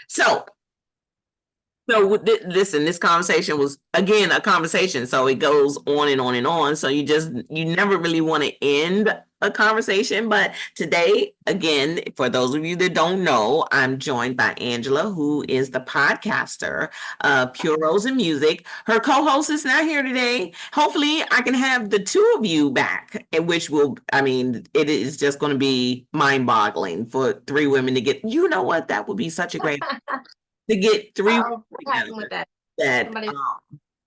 So, listen, this conversation was again a conversation, so it goes on and on and on. So you never really want to end a conversation. But today, again, for those of you that don't know, I'm joined by Angela, who is the podcaster of Pure Rose and Music. Her co-host is not here today. Hopefully, I can have the two of you back, which will, I mean, it is just going to be mind-boggling for three women to get. You know what? That would be such a great to get three Oh, what happened with that? that Somebody,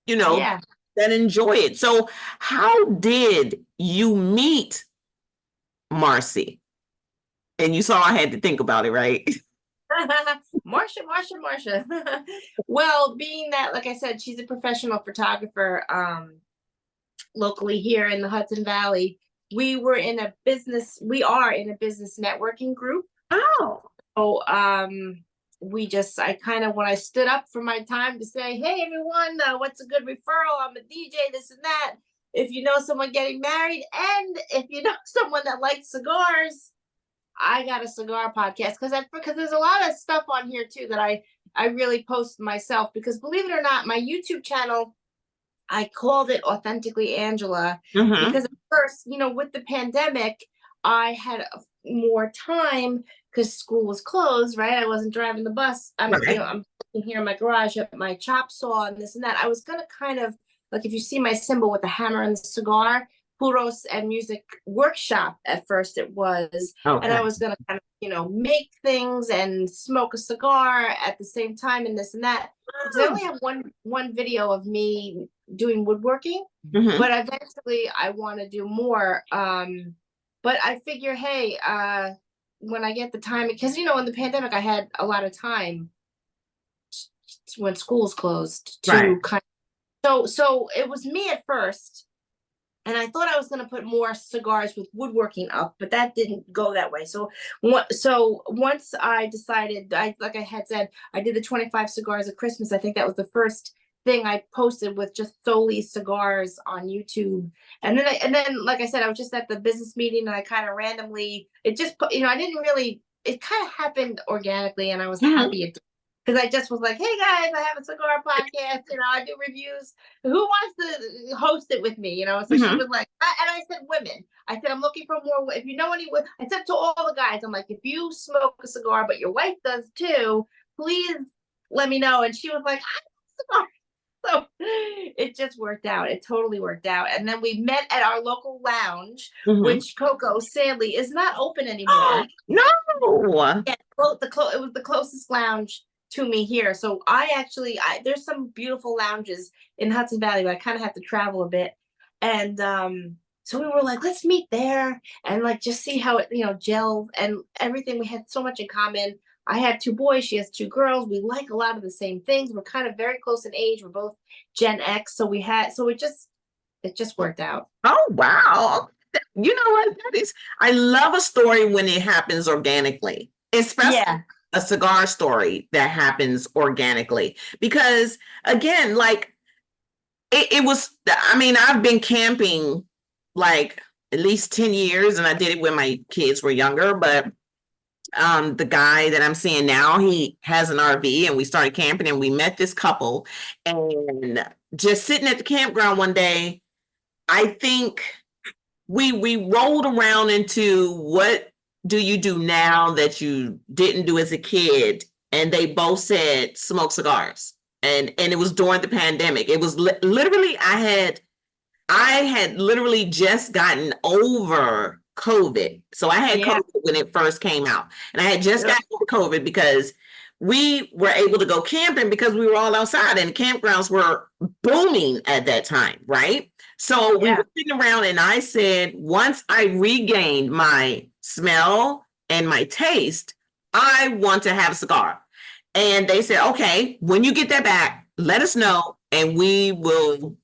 you know yeah. that enjoy it. So, how did you meet Marcy? And you saw I had to think about it, right? Marsha. Well, being that, like I said, she's a professional photographer locally here in the Hudson Valley. We are in a business networking group. Oh, So I kind of, when I stood up for my time to say, hey, everyone, what's a good referral? I'm a DJ, this and that. If you know someone getting married, and if you know someone that likes cigars, I got a cigar podcast because there's a lot of stuff on here too that I really post myself, because believe it or not, my YouTube channel, I called it Authentically Angela, mm-hmm. because at first, with the pandemic, I had more time because school was closed, right? I wasn't driving the bus. Right. I'm sitting here in my garage at my chop saw and this and that. I was gonna kind of, like, if you see my symbol with the hammer and the cigar, Puros and Music Workshop at first it was, and Okay. I was gonna kind of, make things and smoke a cigar at the same time and this and that. Because I only have one video of me doing woodworking, Mm-hmm. but eventually I want to do more. But I figure, hey, when I get the time, because in the pandemic I had a lot of time when schools closed Right. to kind of, so it was me at first, and I thought I was going to put more cigars with woodworking up, but that didn't go that way. So once I decided, like I had said, I did the 25 cigars at Christmas. I think that was the first thing I posted with just solely cigars on YouTube. And then, like I said, I was just at the business meeting, and I kind of randomly, it just put, I didn't really, it kind of happened organically, and I was Mm-hmm. happy because I just was like, hey guys, I have a cigar podcast, I do reviews. Who wants to host it with me? So she Mm-hmm. was like, and I said, women. I said, I'm looking for more. If you know anyone, I said to all the guys, I'm like, if you smoke a cigar, but your wife does too, please let me know. And she was like, I love cigars. So it just worked out. It totally worked out. And then we met at our local lounge, Mm-hmm. which Coco sadly is not open anymore. No. Yeah, well, it was the closest lounge to me here. So there's some beautiful lounges in Hudson Valley, but I kind of have to travel a bit. And so we were like, let's meet there and like just see how it, gels and everything. We had so much in common. I had two boys, she has two girls. We like a lot of the same things. We're kind of very close in age. We're both Gen X. So it just worked out. Oh, wow. You know what? I love a story when it happens organically, especially Yeah. a cigar story that happens organically. Because again, like it was, I mean, I've been camping like at least 10 years, and I did it when my kids were younger, but the guy that I'm seeing now, he has an RV, and we started camping, and we met this couple, and just sitting at the campground one day, I think we rolled around into what do you do now that you didn't do as a kid, and they both said smoke cigars, and it was during the pandemic. It was literally I had literally just gotten over COVID. So I had Yeah. COVID when it first came out. And I had just gotten over COVID because we were able to go camping because we were all outside, and campgrounds were booming at that time, right? So we Yeah. were sitting around, and I said, once I regained my smell and my taste, I want to have a cigar. And they said, okay, when you get that back, let us know and we will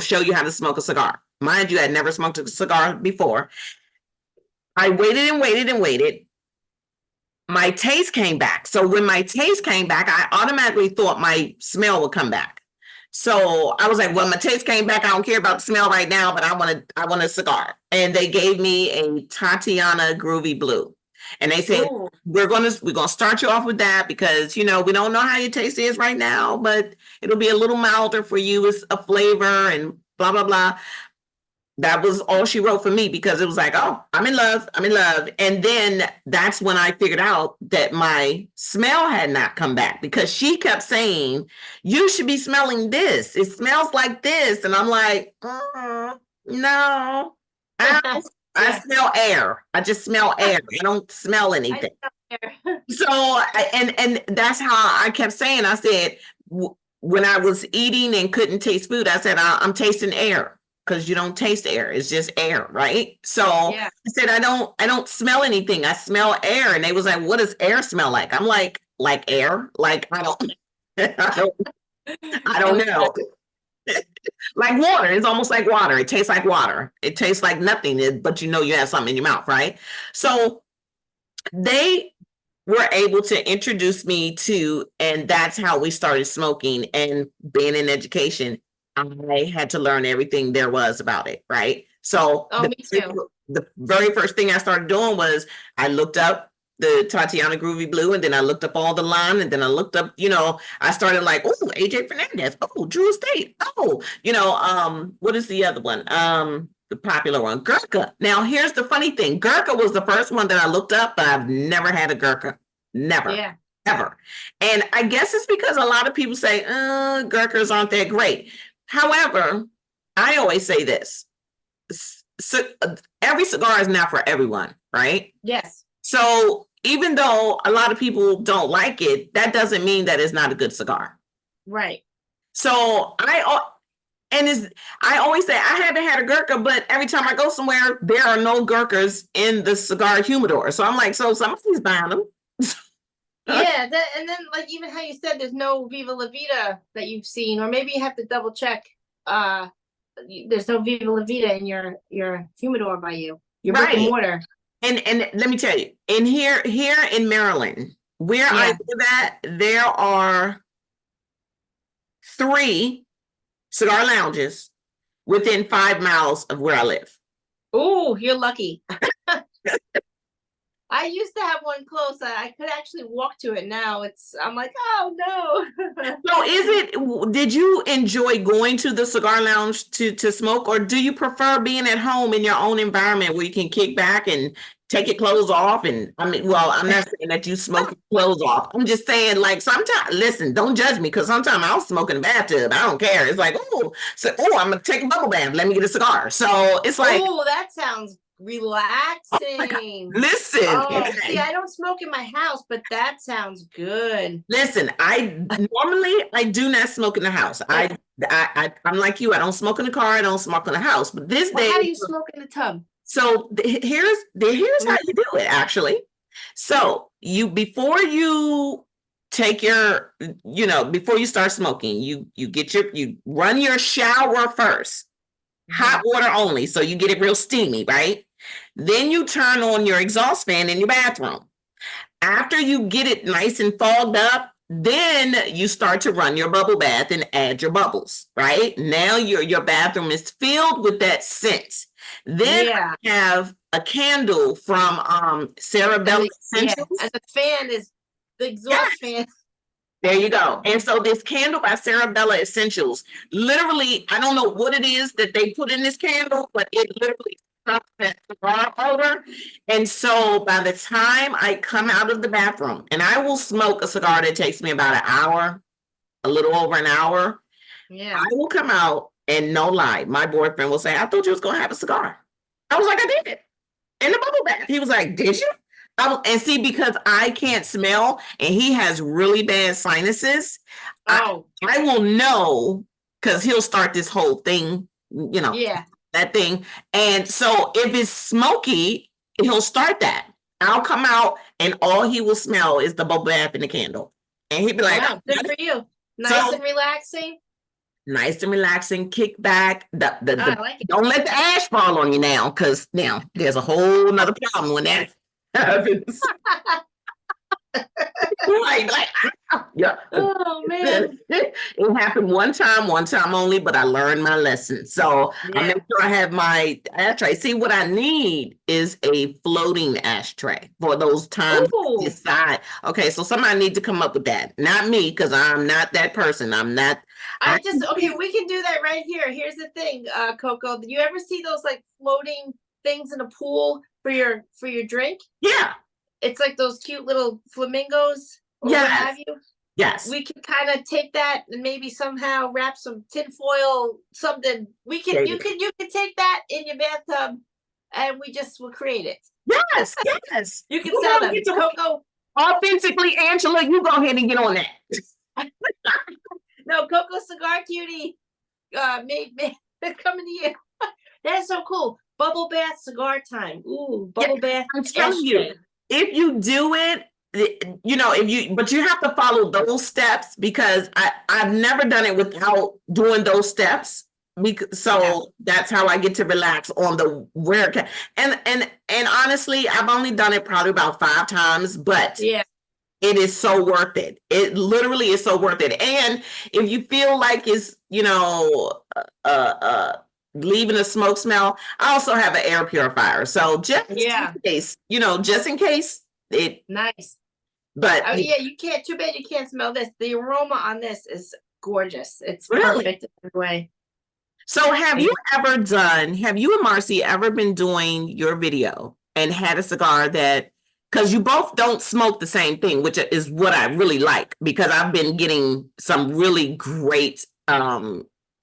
show you how to smoke a cigar. Mind you, I'd never smoked a cigar before. I waited and waited and waited. My taste came back. So when my taste came back, I automatically thought my smell would come back. So I was like, well, my taste came back. I don't care about the smell right now, but I want a cigar. And they gave me a Tatiana Groovy Blue. And they said, Ooh. we're gonna start you off with that because we don't know how your taste is right now, but it'll be a little milder for you. It's a flavor and blah blah blah. That was all she wrote for me because it was like, oh, I'm in love. I'm in love. And then that's when I figured out that my smell had not come back because she kept saying, you should be smelling this. It smells like this. And I'm like, no, I, I Yeah. smell air. I just smell air. I don't smell I anything. smell there. So, and that's how I kept saying, I said, when I was eating and couldn't taste food, I said, I'm tasting air because you don't taste air. It's just air, right? So Yeah. I said, I don't smell anything. I smell air. And they was like, what does air smell like? I'm like air. Like, I don't, I don't, I That don't was know. Like water. It's almost like water. It tastes like water. It tastes like nothing, but you have something in your mouth, right? So they were able to introduce me to, and that's how we started smoking and being in education. I had to learn everything there was about it, right? So Oh, me too. the very first thing I started doing was I looked up the Tatiana Groovy Blue, and then I looked up all the line, and then I looked up, I started like, oh, AJ Fernandez, oh, Drew State, oh, what is the other one? The popular one, Gurkha. Now, here's the funny thing. Gurkha was the first one that I looked up, but I've never had a Gurkha. Never, Yeah. ever. And I guess it's because a lot of people say, Gurkhas aren't that great. However, I always say this. So, every cigar is not for everyone, right? Yes. So even though a lot of people don't like it, that doesn't mean that it's not a good cigar. Right. So I always say I haven't had a Gurkha, but every time I go somewhere, there are no Gurkhas in the cigar humidor. So I'm like, so somebody's buying them. Yeah. And then like even how you said there's no Viva La Vida that you've seen, or maybe you have to double check. There's no Viva La Vida in your humidor by you, your brick and Right. mortar. And let me tell you, here in Maryland, where I Yeah. live at, there are 3 cigar lounges within 5 miles of where I live. Oh, you're lucky. I used to have one close. I could actually walk to it now. I'm like, oh no. So did you enjoy going to the cigar lounge to smoke, or do you prefer being at home in your own environment where you can kick back and take your clothes off? And I mean, well, I'm not saying that you smoke your clothes off. I'm just saying, like, sometimes, listen, don't judge me, because sometimes I'll smoke in the bathtub. I don't care. It's like, I'm gonna take a bubble bath. Let me get a cigar. So it's like, Oh, that sounds oh my God, relaxing. listen, Oh, see, okay. I don't smoke in my house, but that sounds good. Listen, I do not smoke in the house. I'm like you. I don't smoke in the car. I don't smoke in the house. But this Well, day, how do you smoke in the tub? so here's how you do it. Actually, so before you take before you start smoking, you run your shower first, hot water only, so you get it real steamy, right? Then you turn on your exhaust fan in your bathroom. After you get it nice and fogged up, then you start to run your bubble bath and add your bubbles, right? Now your bathroom is filled with that scent. Then Yeah. I have a candle from Sarah Bella And Essentials. the fan is the Yes, exhaust fan. there you go. And so this candle by Sarah Bella Essentials, literally, I don't know what it is that they put in this candle, but it literally sucks that cigar odor. And so by the time I come out of the bathroom, and I will smoke a cigar that takes me about an hour, a little over an hour, I Yeah. will come out and no lie, my boyfriend will say, I thought you was going to have a cigar. I was like, I did it in the bubble bath. He was like, did you? And see, because I can't smell and he has really bad sinuses, Oh, I will know because he'll start this whole thing, yeah. that thing. And so if it's smoky, he'll start that. I'll come out and all he will smell is the bubble bath and the candle. And he'd be like, Wow. Good for you. Nice so and relaxing. nice and relaxing, kick back. I like it. Don't let the ash fall on you now, because now there's a whole nother problem when that happens. Like, Yeah. Oh man. It happened one time only, but I learned my lesson. So I make Yeah. sure I have my ashtray. See, what I need is a floating ashtray for those times I Ooh. decide. Okay, so somebody need to come up with that. Not me, because I'm not that person. I'm not. I Okay, we can do that right here. Here's the thing, Coco. Do you ever see those like floating things in a pool for your drink? yeah. It's like those cute little flamingos or what Yes. have you. Yes. We can kind of take that and maybe somehow wrap some tinfoil, something. You can take that in your bathtub and we just will create it. Yes. Yes. You can You sell gonna them. get to Coco, authentically Angela. You go ahead and get on that. no, Coco Cigar Cutie made coming to you. That's so cool. Bubble bath cigar time. Ooh, Yeah, bubble bath I'm telling you, ashtray. if you do it, if you, but you have to follow those steps because I've never done it without doing those steps. Because, Yeah. so that's how I get to relax on the rare and honestly, I've only done it probably about 5 times, but Yeah. it is so worth it. It literally is so worth it. And if you feel like it's, leaving a smoke smell, I also have an air purifier. So just in Yeah. case, just in case it, Nice. but Oh yeah, you can't. Too bad you can't smell this. The aroma on this is gorgeous. It's really. perfect in every way. So And have you and Marcy ever been doing your video and had a cigar that, because you both don't smoke the same thing, which is what I really like, because I've been getting some really great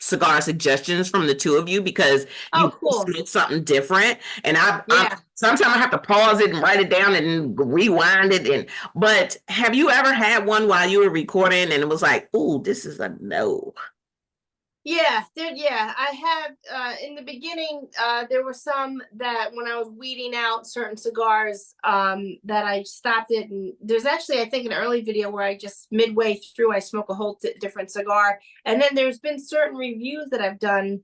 cigar suggestions from the two of you because you oh, cool. smoke something different. And I'm Yeah. sometimes I have to pause it and write it down and rewind it. But have you ever had one while you were recording and it was like, "Ooh, this is a no"? Yeah, I have in the beginning there were some that when I was weeding out certain cigars that I stopped it, and there's actually I think an early video where I just midway through I smoke a whole different cigar, and then there's been certain reviews that I've done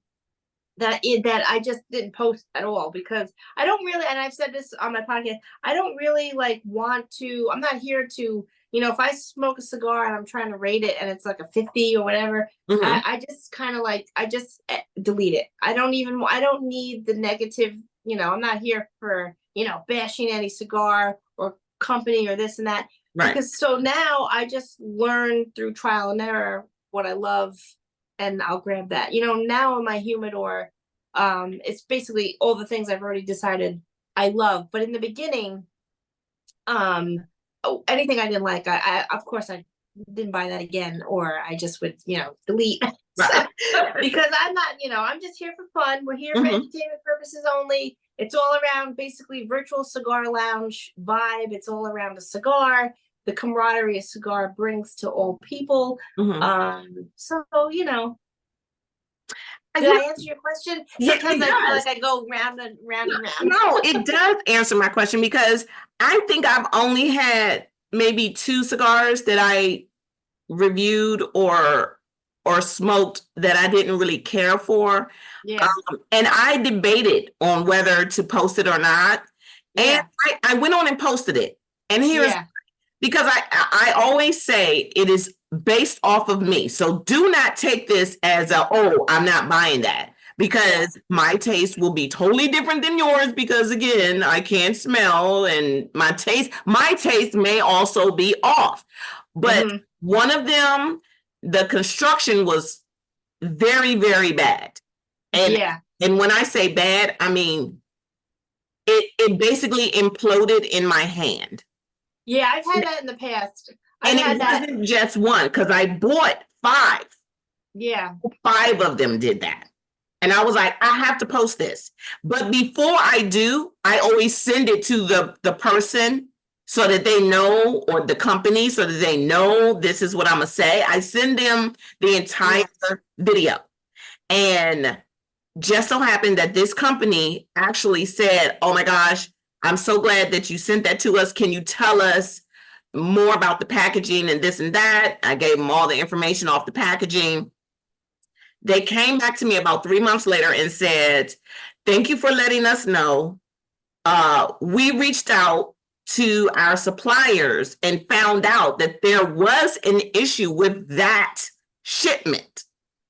that I just didn't post at all because I don't really, and I've said this on my podcast, I don't really like want to, I'm not here to, if I smoke a cigar and I'm trying to rate it and it's like a 50 or whatever, Mhm. I just kind of like, I just delete it. I don't need the negative, I'm not here for, bashing any cigar or company or this and that. Right. Because so now I just learn through trial and error what I love and I'll grab that. Now in my humidor, it's basically all the things I've already decided I love. But in the beginning, anything I didn't like, I of course I didn't buy that again, or I just would, delete. Right. Because I'm not, I'm just here for fun. We're here for Mhm. entertainment purposes only. It's all around basically virtual cigar lounge vibe. It's all around a cigar, the camaraderie a cigar brings to all people. Mhm. So did You I answer your question? Yeah, Sometimes it I feel does. like I go round and round and round. No, it does answer my question because I think I've only had maybe two cigars that I reviewed or smoked that I didn't really care for. Yeah, And I debated on whether to post it or not. And yeah, I went on and posted it. And here's yeah, because I always say it is based off of me. So do not take this as I'm not buying that yeah. because my taste will be totally different than yours because again, I can't smell and my taste may also be off. But Mm-hmm. one of them, the construction was very, very bad. And Yeah, and when I say bad, I mean it basically imploded in my hand. yeah. I've had that in the past. I've And had it that. wasn't just one because I bought five. Yeah, Five of them did that. And I was like, I have to post this. But before I do, I always send it to the person so that they know, or the company so that they know this is what I'm gonna say. I send them the entire yeah, video. And just so happened that this company actually said, "Oh my gosh, I'm so glad that you sent that to us. Can you tell us more about the packaging and this and that?" I gave them all the information off the packaging. They came back to me about 3 months later and said, "Thank you for letting us know. We reached out to our suppliers and found out that there was an issue with that shipment.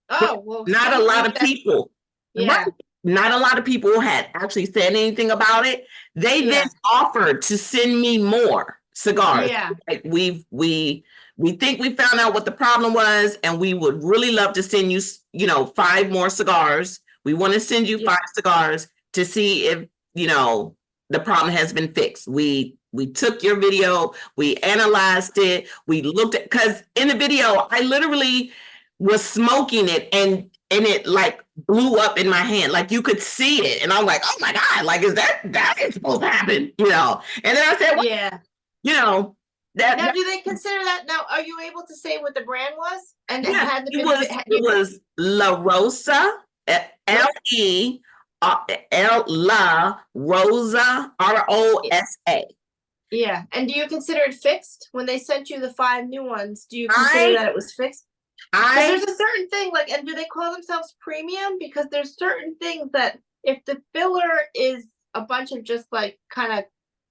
But Oh, well, not a see, lot maybe of that's, people, right? yeah, Not a lot of people had actually said anything about it. They then yeah, offered to send me more cigars. yeah, Like we think we found out what the problem was, and we would really love to send you, you know, 5 more cigars. We want to send you yeah, 5 cigars to see if, you know, the problem has been fixed. We took your video, we analyzed it, we looked at, because in the video I literally was smoking it, and it like blew up in my hand, like you could see it, and I'm like, oh my god, like is that is supposed to happen, you know? And then I said, well, yeah. you know, Now, that do they consider that? Now, are you able to say what the brand was? And yes, has it it been, was had it you, was La Rosa, L-E L La Rosa, Rosa. yeah. And do you consider it fixed when they sent you the 5 new ones? Do you consider I that it was fixed? Because I there's a certain thing, like, and do they call themselves premium? Because there's certain things that if the filler is a bunch of just like kind of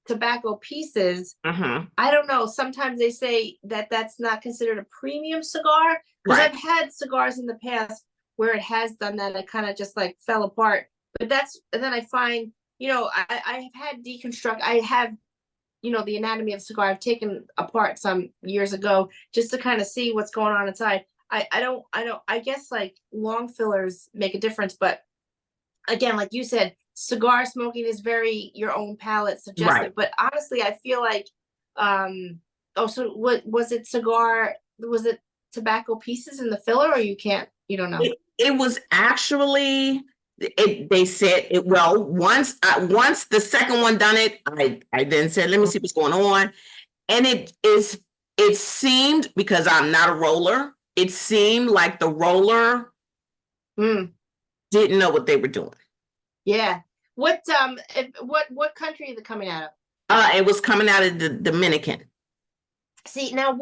tobacco pieces, uh-huh, I don't know. Sometimes they say that that's not considered a premium cigar. Because right, I've had cigars in the past where it has done that. It kind of just like fell apart. But that's, and then I find, I have had deconstruct. I have, the anatomy of the cigar. I've taken apart some years ago just to kind of see what's going on inside. I guess like long fillers make a difference. But again, like you said, cigar smoking is very your own palate right. suggestive. But honestly, I feel like, oh, so what was it? Cigar? Was it tobacco pieces in the filler, or you don't know? It was actually they said it well once the second one done it, I then said, let me see what's going on. And it seemed, because I'm not a roller, it seemed like the roller Mm, didn't know what they were doing. yeah. What country is it coming out of? It was coming out of the Dominican. See, now,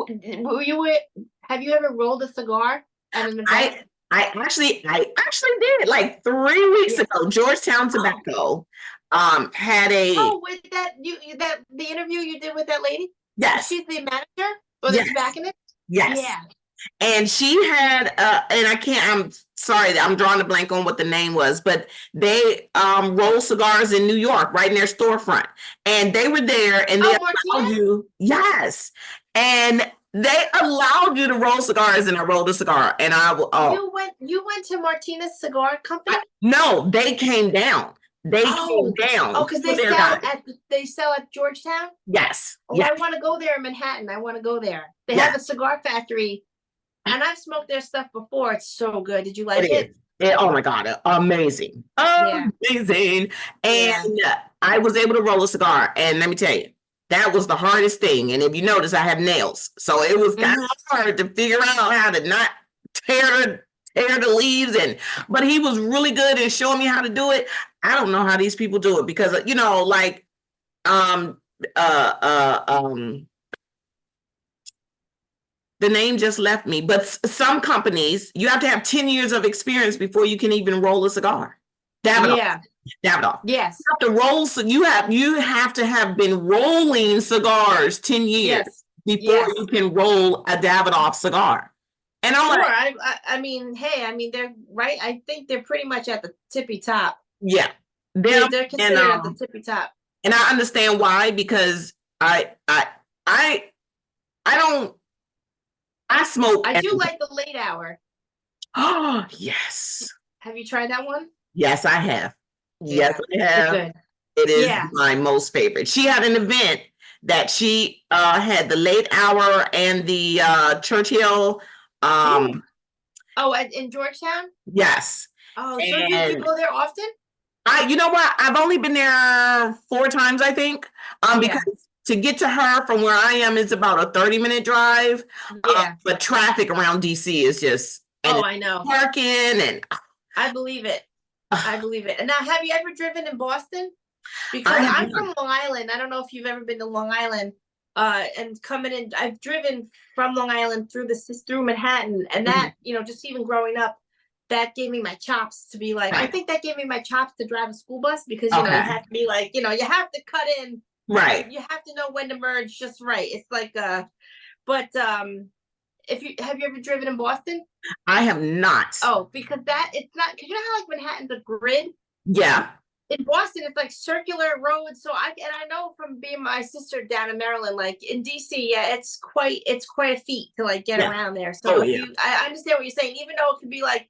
have you ever rolled a cigar at an event? I I actually did like 3 weeks Yeah. ago. Georgetown Oh, Tobacco had a oh, with that that the interview you did with that lady? Is yes, she the manager or the yes, tobacconist? yes. Yeah. And she had and I'm sorry, I'm drawing a blank on what the name was, but they roll cigars in New York right in their storefront, and they were there, and they Oh, Martinez? allowed you, yes, and they allowed you to roll cigars, and I rolled a cigar, and You went to Martinez Cigar Company? no, they came down, they came Oh, oh, down because to their guy, they sell at Georgetown. yes, Oh, yes, I want to go there in Manhattan. I want to go there. They have yes. a cigar factory, and I've smoked their stuff before. It's so good. Did you It like it? is. Oh my God, amazing. Yeah, Amazing. yeah. And I was able to roll a cigar. And let me tell you, that was the hardest thing. And if you notice, I have nails. So it was kind Hmm. of hard to figure out how to not tear tear the leaves. But he was really good at showing me how to do it. I don't know how these people do it because, like, um, uh, uh, um, the name just left me, but some companies, you have to have 10 years of experience before you can even roll a cigar. Davidoff. Yeah. Davidoff. Yes. You have to roll, so you have to have been rolling cigars 10 years Yes. before Yes. you can roll a Davidoff cigar. And I'm Sure. like, I mean, hey, I mean, they're right. I think they're pretty much at the tippy top. yeah, They them. they're and considered at the tippy top. and I understand why, because I I don't I smoke I do every day. like the late hour. Oh yes. Have you tried that one? Yes, I have. Yes, Yeah, I they're have. good. It is Yeah. my most favorite. She had an event that she had the late hour and the Churchill. Ooh. Um, Oh, in Georgetown? yes. Oh, so you And go there often? you know what? I've only been there 4 times, I think. Yeah. Because to get to her from where I am is about a 30-minute drive. Yeah. But traffic around DC is just, and Oh, it's I know. parking and I believe it. I believe it. And now, have you ever driven in Boston? I Because have I'm not. from Long Island. I don't know if you've ever been to Long Island. And coming in, I've driven from Long Island through Manhattan, and Mhm. that, just even growing up, that gave me my chops to be like, I Right. think that gave me my chops to drive a school bus because you Okay. have to be like, you have to cut in Right. You have to know when to merge just right. It's like but if you have you ever driven in Boston? I have not. Oh, because that it's not because you know how like Manhattan's a grid. Yeah. In Boston, it's like circular roads. So I know from being my sister down in Maryland, like in DC, yeah, it's quite a feat to like get Yeah. around there. So Oh, if yeah. you, I understand what you're saying, even though it could be like,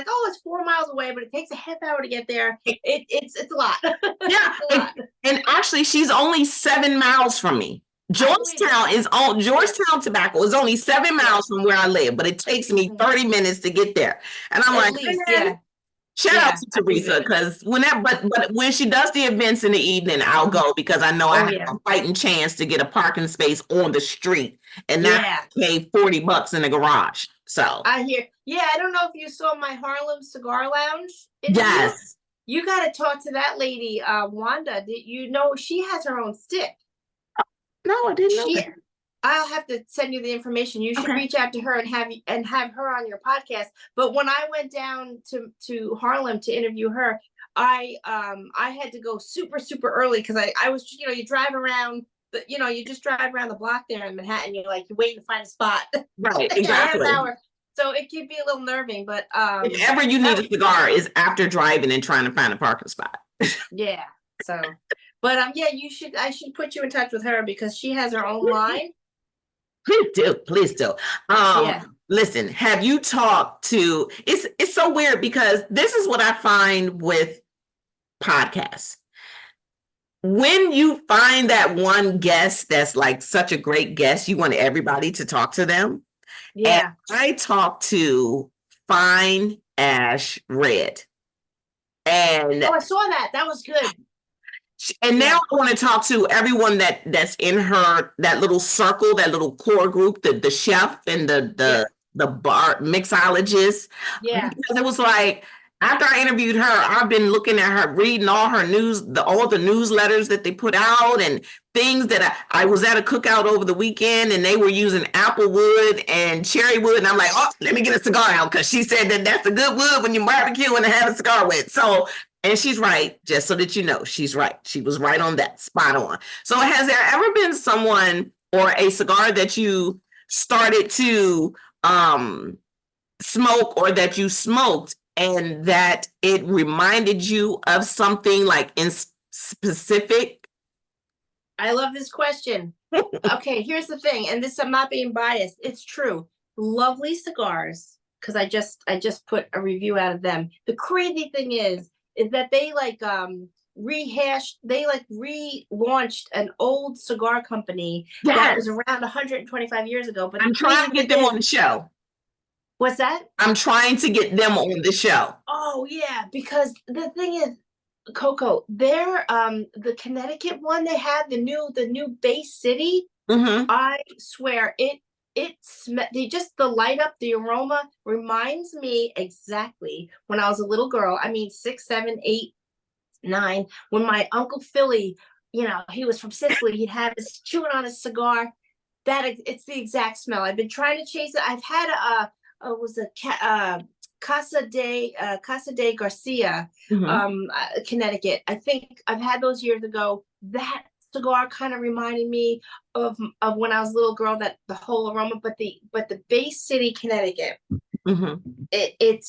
oh, it's 4 miles away, but it takes a half hour to get there. It's a lot. Yeah. It's a lot. And actually, she's only 7 miles from me. I believe it. Georgetown Tobacco is only 7 miles from where I live, but it takes me Mhm. 30 minutes to get there. And I'm At like, least, man, yeah, shout out yeah, to I believe Teresa it. because whenever, but when she does the events in the evening, I'll go because I know I Oh have yeah, a fighting chance to get a parking space on the street and not yeah. pay $40 in the garage. So I hear. Yeah, I don't know if you saw my Harlem Cigar Lounge interview. yes, You got to talk to that lady, Wanda. Did you know she has her own stick? no, I didn't know She, that. I'll have to send you the information. You should Okay, reach out to her and have her on your podcast. But when I went down to Harlem to interview her, I had to go super early because I was you drive around you just drive around the block there in Manhattan. You're waiting to find a spot, right, a half exactly. hour. So it can be a little nerving, but If ever you need that a cigar, is after driving and trying to find a parking spot. yeah. So, but yeah, I should put you in touch with her because she has her own line. Please do, please do. Yeah. Listen, have you talked to? It's so weird because this is what I find with podcasts. When you find that one guest that's like such a great guest, you want everybody to talk to them. And Yeah. I talked to Fine Ash Red, and Oh, I saw that. That was good. now Yeah. I want to talk to everyone that's in her that little circle, that little core group, the chef and Yeah. the bar mixologist, Yeah. because it was like after I interviewed her, I've been looking at her, reading all her all the newsletters that they put out and things that I was at a cookout over the weekend and they were using apple wood and cherry wood, and I'm like, oh, let me get a cigar out because she said that that's a good wood when you barbecue and have a cigar with. So and she's right, just so that you know, she's right. She was right on that, spot on. So, has there ever been someone or a cigar that you started to smoke or that you smoked and that it reminded you of something like in specific? I love this question. Okay, here's the thing, and this I'm not being biased. It's true. Lovely cigars, because I just put a review out of them. The crazy thing is that they like relaunched an old cigar company that was Yes. around 125 years ago. But the I'm trying crazy to thing get them is, on the show. what's that? I'm trying to get them on the show. Oh yeah, because the thing is, Coco, they're the Connecticut one they have, the new Bay City. Mm-hmm. I swear they just the light up, the aroma reminds me exactly when I was a little girl. I mean 6, 7, 8, 9, when my Uncle Philly, he was from Sicily, he'd have his chewing on a cigar. It's the exact smell. I've been trying to chase it. I've had was a Casa de Garcia, Mm-hmm. Connecticut. I think I've had those years ago. That cigar kind of reminded me of when I was a little girl. That the whole aroma, but the Bay City, Connecticut. Mm-hmm. It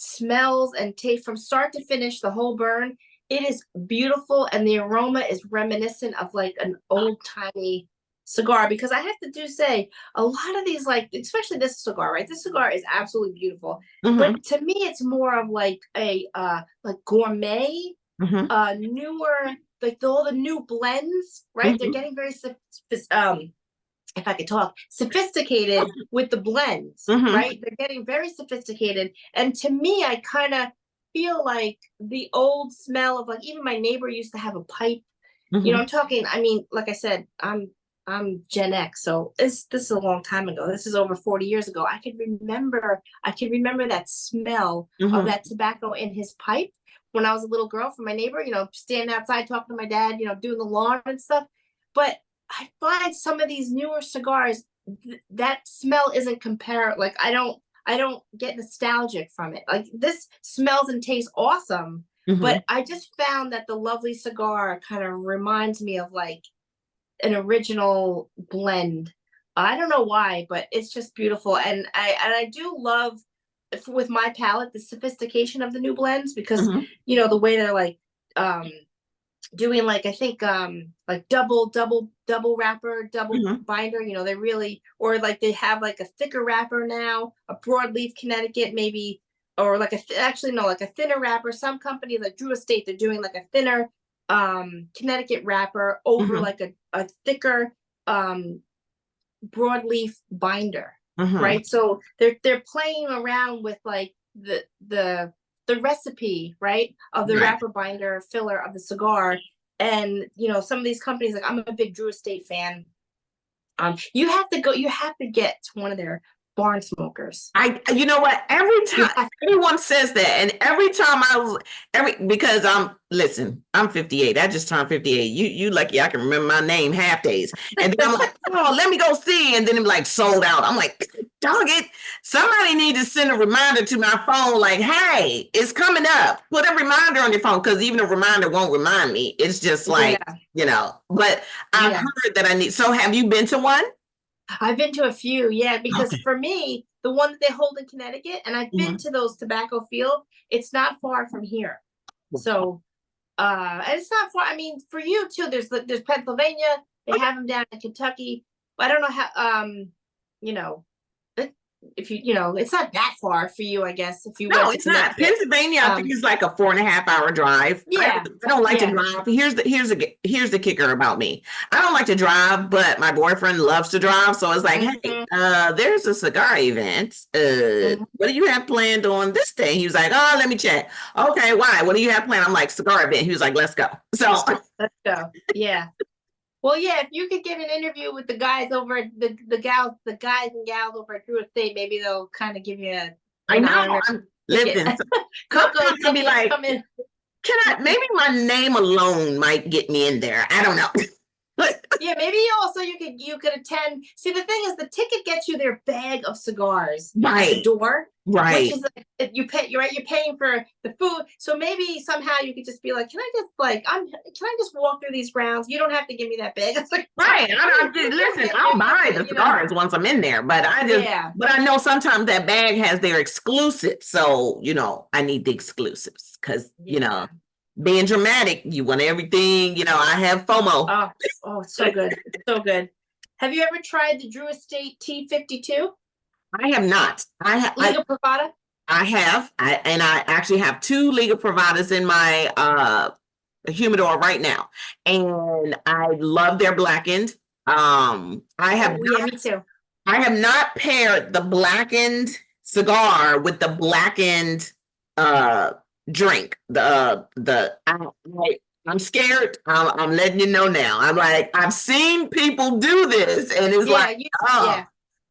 smells and tastes from start to finish, the whole burn. It is beautiful, and the aroma is reminiscent of like an old timey cigar. Because I have to say, a lot of these, like especially this cigar, right? This cigar is absolutely beautiful, Mm-hmm. but to me, it's more of like a like gourmet, Mm-hmm. newer, like all the new blends, right? They're Mm-hmm. getting very if I could talk, sophisticated with the blends, Mm-hmm. right? They're getting very sophisticated. And to me, I kind of feel like the old smell of like even my neighbor used to have a pipe. Mm-hmm. I'm talking, I mean, like I said, I'm Gen X, so this is a long time ago. This is over 40 years ago. I can remember that smell of Mm-hmm. that tobacco in his pipe when I was a little girl from my neighbor, standing outside talking to my dad, doing the lawn and stuff. But I find some of these newer cigars, that smell isn't comparable. Like I don't get nostalgic from it. Like this smells and tastes awesome, Hmm. But I just found that the Lovely cigar kind of reminds me of like an original blend. I don't know why, but it's just beautiful. And I do love with my palate the sophistication of the new blends, because Hmm. the way they're like um doing like, I think like double wrapper, double Hmm. binder, they really, or like they have like a thicker wrapper now, a broadleaf Connecticut maybe, or like actually no, like a thinner wrapper. Some companies like Drew Estate, they're doing like a thinner Connecticut wrapper over Hmm. like a thicker um broadleaf binder, Hmm. right? So they're playing around with like the recipe, right, of the Right. wrapper binder filler of the cigar. And some of these companies, like I'm a big Drew Estate fan. You have to get one of their barn smokers. You know what? Every You time have everyone says that, and every time because listen, I'm 58. I just turned 58. You lucky I can remember my name half days. And then I'm like, oh, let me go see. And then I'm like sold out. I'm like, dog it. Somebody need to send a reminder to my phone, like, hey, it's coming up. Put a reminder on your phone, because even a reminder won't remind me. It's just like, yeah, but I've yeah. heard that I need. So have you been to one? I've been to a few, yeah, because Okay. for me, the one that they hold in Connecticut, and I've been Mhm. to those tobacco field, it's not far from here. So and it's not far. I mean, for you too, there's Pennsylvania, they have them down in Kentucky. But I don't know how you know, it- if it's not that far for you, I guess, if you No, went to it's not. Connecticut. Pennsylvania, I think Um it's like a 4.5 hour drive. yeah, I don't like to yeah. drive. Here's the kicker about me. I don't like to drive, but my boyfriend loves to drive. So it's like, hey, Hmm. there's a cigar event. Hmm. What do you have planned on this day? He was like, oh, let me check. Okay, why? What do you have planned? I'm like, cigar event. He was like, let's go. So Let's go. Yeah. Well, yeah, if you could get an interview with the guys over at the guys and gals over at Drew Estate, maybe they'll kind of give you I an know. honorary ticket. Listen, Coco sometimes I'll be ticket, like, come in. can I, maybe my name alone might get me in there. I don't know. Yeah, maybe also you could attend. See, the thing is, the ticket gets you their bag of cigars at the Right. door, which Right. is like, you pay. You're right. You're paying for the food, so maybe somehow you could just be like, "Can I just like Can I just walk through these grounds? You don't have to give me that bag." It's like, Right. you come Listen, get I'll buy the you know. cigars once I'm in there, but Yeah, but I know sometimes that bag has their exclusives. So, I need the exclusives because, yeah. being dramatic, you want everything, I have FOMO. Oh, oh, it's so good. It's so good. Have you ever tried the Drew Estate T52 I have not. Liga Privada? I have. And I actually have two Liga Privadas in my humidor right now. And I love their blackened. Oh, yeah, me too. I have not paired the blackened cigar with the blackened uh drink. I'm scared. I'm letting you know now. I'm like, I've seen people do this, and it's like, Yeah, oh, yeah,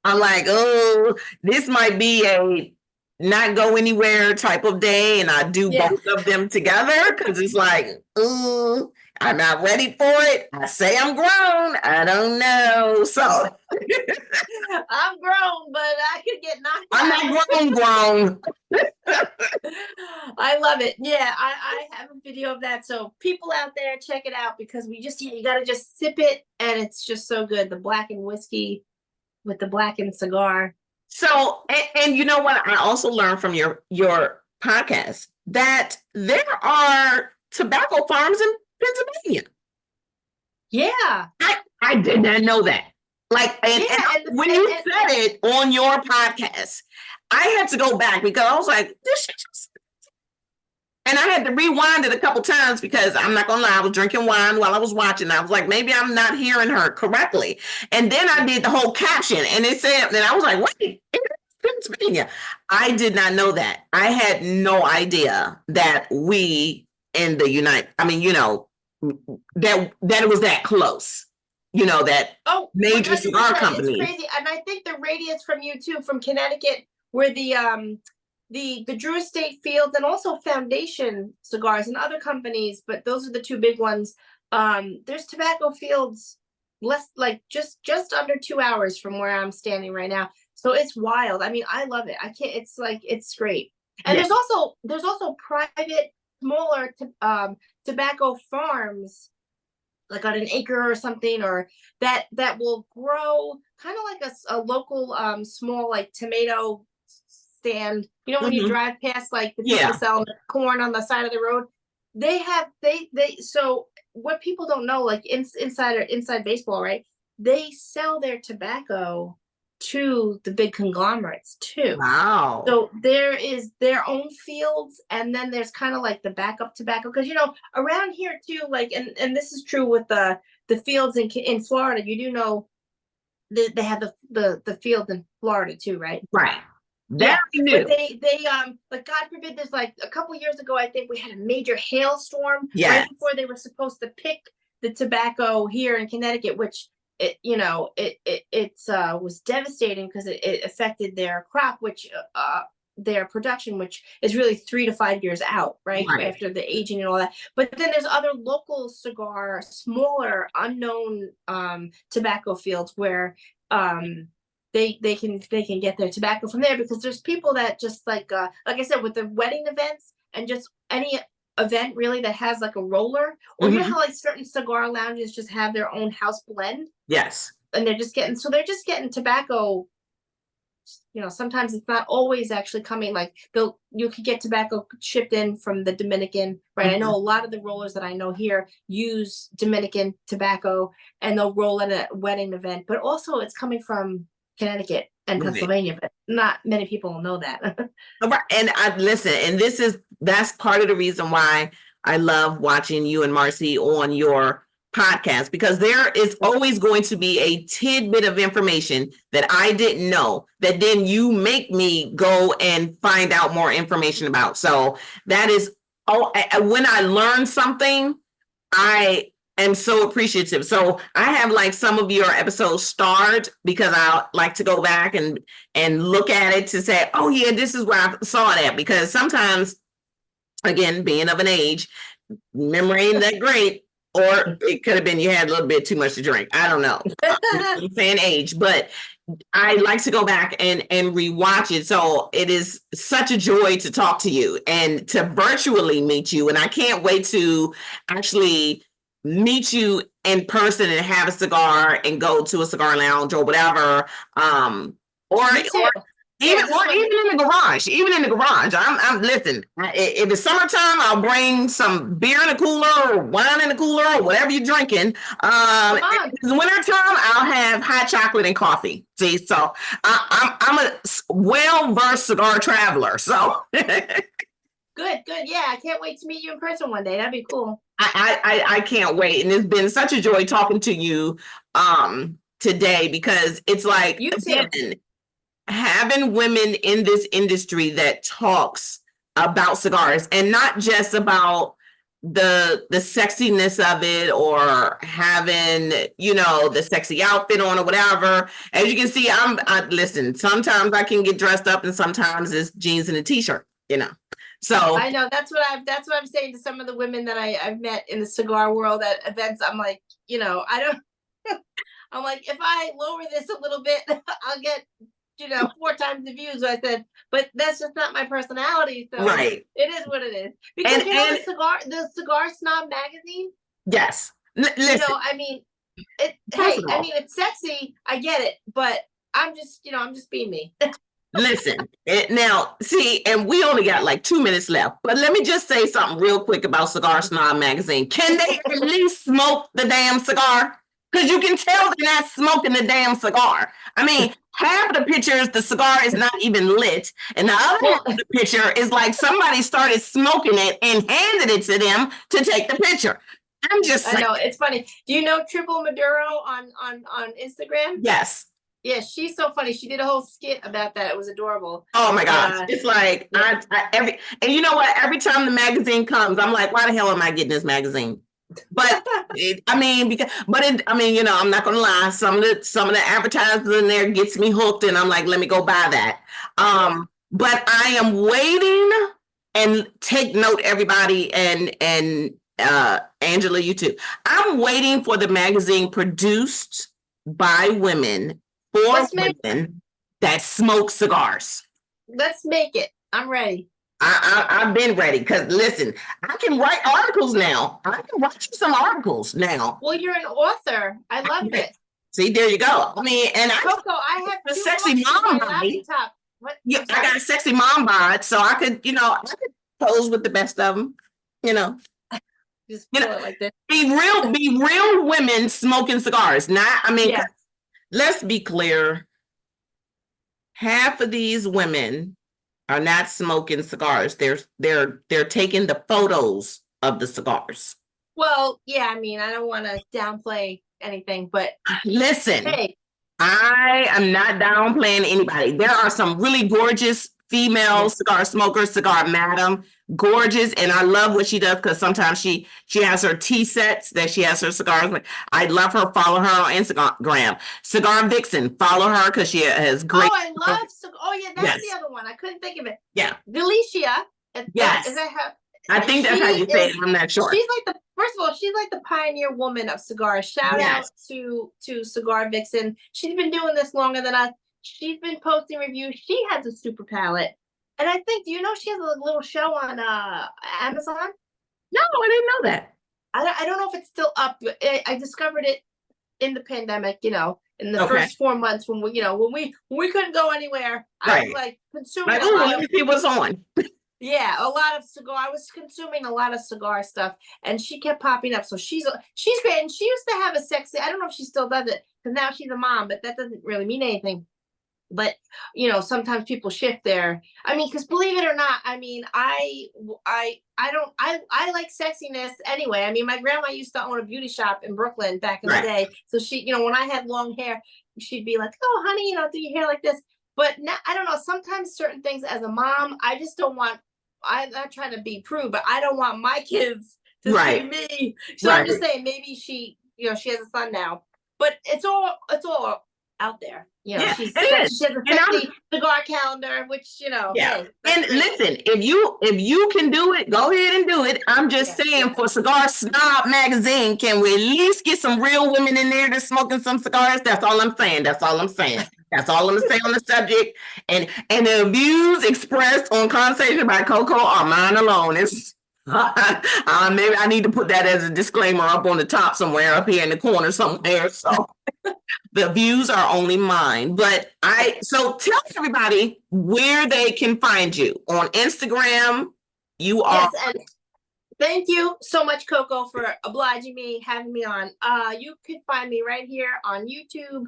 I'm like, oh, this might be a not go anywhere type of day, and I do yeah. both of them together because it's like, oh, I'm not ready for it. I say I'm grown. I don't know. So I'm grown, but I could get knocked I'm out. not grown. I love it. Yeah, I have a video of that. So people out there, check it out, because you gotta just sip it, and it's just so good. The blackened whiskey with the blackened cigar. So, and you know what? I also learned from your podcast that there are tobacco farms in Pennsylvania. Yeah, I did not know that. Like, yeah, and and when you said it on your podcast, I had to go back because I was like, this shit just. And I had to rewind it a couple times because I'm not gonna lie, I was drinking wine while I was watching. I was like, maybe I'm not hearing her correctly. And then I did the whole caption, and it said, and I was like, wait, Pennsylvania. I did not know that. I had no idea that we in the I mean, that it was that close. That oh, major cigar 100%. It's companies. crazy. And I think the radius from you too, from Connecticut, where the Drew Estate Fields and also Foundation Cigars and other companies, but those are the two big ones. There's tobacco fields less, like just under 2 hours from where I'm standing right now. So it's wild. I mean, I love it. I can't, it's like, it's great. And Yeah. there's also private smaller tobacco farms, like on an acre or something, or that will grow kind of like a local small like tomato stand. You know, when you Mhm. drive past like the people Yeah. selling corn on the side of the road, they so what people don't know, like inside baseball, right? They sell their tobacco to the big conglomerates too. Wow. So there is their own fields, and then there's kind of like the backup tobacco, because around here too, like, and this is true with the fields in Florida. You do know that they have the fields in Florida too, right? Right. That Yeah, I but knew. they like, God forbid, there's like a couple years ago, I think we had a major hailstorm right Yes. before they were supposed to pick the tobacco here in Connecticut, which it was devastating because it affected their crop, which their production, which is really 3 to 5 years out, right Right. after the aging and all that. But then there's other local cigar, smaller, unknown tobacco fields where um they can get their tobacco from there, because there's people that just like I said, with the wedding events and just any event really that has like a roller, or Mhm. how like certain cigar lounges just have their own house blend, Yes. and they're just getting tobacco. Sometimes it's not always actually coming, like you could get tobacco shipped in from the Dominican, right? I know Mhm. a lot of the rollers that I know here use Dominican tobacco, and they'll roll at a wedding event, but also it's coming from Connecticut and Right. Pennsylvania, but not many people know that. Right. And I listen, and that's part of the reason why I love watching you and Marcy on your podcast, because there is always going to be a tidbit of information that I didn't know that then you make me go and find out more information about. So that is, oh, when I learn something, I am so appreciative. So I have like some of your episodes starred because I like to go back and look at it to say, oh yeah, this is where I saw it at. Because sometimes, again, being of an age, memory ain't that great, or it could have been you had a little bit too much to drink. I don't know. I'm saying age, but I like to go back and rewatch it. So it is such a joy to talk to you and to virtually meet you. And I can't wait to actually meet you in person and have a cigar and go to a cigar lounge or whatever. Me too. Even Yeah, this or one. even in the garage, even in the garage. I'm listen. If it's summertime, I'll bring some beer in a cooler or wine in a cooler or whatever you're drinking. Come If on. it's wintertime, I'll have hot chocolate and coffee. See, so I'm a well versed cigar traveler. So Good, good. Yeah, I can't wait to meet you in person one day. That'd be cool. I can't wait, and it's been such a joy talking to you today, because it's like, You too. again, having women in this industry that talks about cigars, and not just about the sexiness of it, or having the sexy outfit on or whatever. As you can see, I listen, sometimes I can get dressed up and sometimes it's jeans and a t-shirt. So I know, that's what I'm saying to some of the women that I've met in the cigar world at events. I'm like, I don't. I'm like, if I lower this a little bit, I'll get 4 times the views. I said, but that's just not my personality. So right. it is what it is. Because And the Cigar Snob magazine. yes, listen, I mean, it. first Hey, of I all, mean, it's sexy. I get it, but I'm just being me. listen, now see, and we only got like 2 minutes left, but let me just say something real quick about Cigar Snob magazine. Can they at least smoke the damn cigar? Because you can tell they're not smoking the damn cigar. I mean, half of the pictures, the cigar is not even lit, and the other half Well, of the picture is like somebody started smoking it and handed it to them to take the picture. I'm just I saying, know it's funny. Do you know Triple Maduro on Instagram? yes. Yeah, she's so funny. She did a whole skit about that. It was adorable. Oh my gosh. Uh, It's like yeah. and you know what? Every time the magazine comes, I'm like, why the hell am I getting this magazine? But I mean, I'm not gonna lie. Some of the advertisers in there gets me hooked, and I'm like, let me go buy that. Yeah. But I am waiting, and take note, everybody, and Angela, you too. I'm waiting for the magazine produced by women for Let's make women that smoke cigars. let's make it. I'm ready. I've been ready because listen, I can write articles now. I can write you some articles now. Well, you're an author. I love it. See, there you go. I mean, and I Coco, I have a 2 sexy books in mom my body. laptop. What? Yeah, I'm I got sorry. a sexy mom bod, so I could, I could pose with the best of them. You know, Just you know, pull it like this. be real women smoking cigars. Not, I mean, Yeah. let's be clear. Half of these women are not smoking cigars. They're taking the photos of the cigars. Well, yeah, I mean, I don't want to downplay anything, but Listen, hey, I am not downplaying anybody. There are some really gorgeous female yeah. cigar smokers, cigar madam, gorgeous, and I love what she does because sometimes she has her tea sets that she has her cigars with. I love her. Follow her on Instagram. Cigar Vixen. Follow her because she has great. Oh, I love. Oh, yeah, that's the Yes. other one. I couldn't think of it. Yeah. Delicia. Is Yes. that her? I think that's She how you say it. is. I'm not sure. She's like the first of all. She's like the pioneer woman of cigars. Shout out Yes. to Cigar Vixen. She's been doing this longer than us. She's been posting reviews. She has a super palate, and I think, do you know she has a little show on Amazon? No, I didn't know that. I don't know if it's still up. But I discovered it in the pandemic. In the Okay. first 4 months when we couldn't go anywhere. I was Right. like consuming Like, a oh, lot let of me see what's on. yeah, a lot of cigar. I was consuming a lot of cigar stuff, and she kept popping up. So she's great, and she used to have a sexy. I don't know if she still does it because now she's a mom, but that doesn't really mean anything. But sometimes people shift there. I mean, because believe it or not, I mean, I don't I like sexiness anyway. I mean, my grandma used to own a beauty shop in Brooklyn back in the Right. day. So she, when I had long hair, she'd be like, "Oh, honey, do your hair like this." But now, I don't know. Sometimes certain things as a mom, I just don't want. I'm not trying to be prude, but I don't want my kids to see Right. me. So I'm just saying, maybe she has a son now, but it's all out there. Yeah, She's it is. sexy. She has a And I'm sexy cigar calendar, which yeah. hey, that's And great. listen, if you can do it, go ahead and do it. I'm just saying, for Cigar Snob magazine, can we at least get some real women in there that's smoking some cigars? That's all I'm saying. That's all I'm saying. That's all I'm gonna say on the subject. And the views expressed on Conversation by Coco are mine alone. It's maybe I need to put that as a disclaimer up on the top somewhere, up here in the corner somewhere. So the views are only mine. But so tell everybody where they can find you on Instagram. You are. Yes, and thank you so much, Coco, for obliging me, having me on. You can find me right here on YouTube.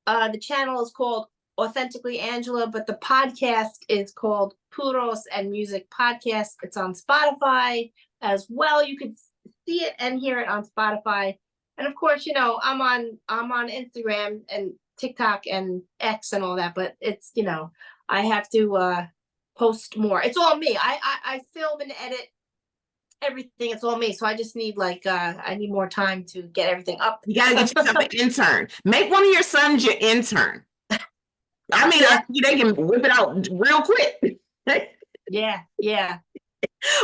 The channel is called Authentically Angela, but the podcast is called Puros and Music Podcast. It's on Spotify as well. You can see it and hear it on Spotify. And of course, I'm on Instagram and TikTok and X and all that, but it's, I have to post more. It's all me. I film and edit everything. It's all me. So I just need I need more time to get everything up. You gotta get yourself an intern. Make one of your sons your intern. I mean, they can whip it out real quick. Yeah.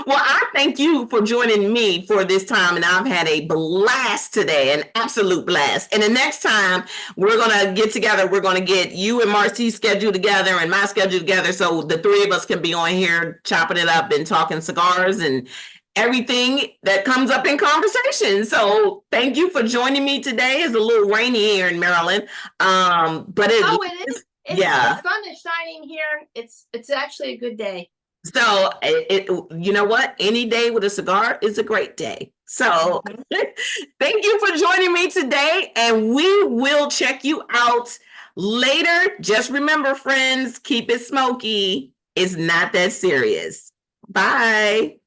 Well, I thank you for joining me for this time, and I've had a blast today, an absolute blast. And the next time we're gonna get together, we're gonna get you and Marcy's schedule together and my schedule together, so the three of us can be on here chopping it up and talking cigars and everything that comes up in conversation. So thank you for joining me today. It's a little rainy here in Maryland, but it is. The sun is shining here. It's actually a good day. So you know what? Any day with a cigar is a great day. So thank you for joining me today, and we will check you out later. Just remember, friends, keep it smoky. It's not that serious. Bye.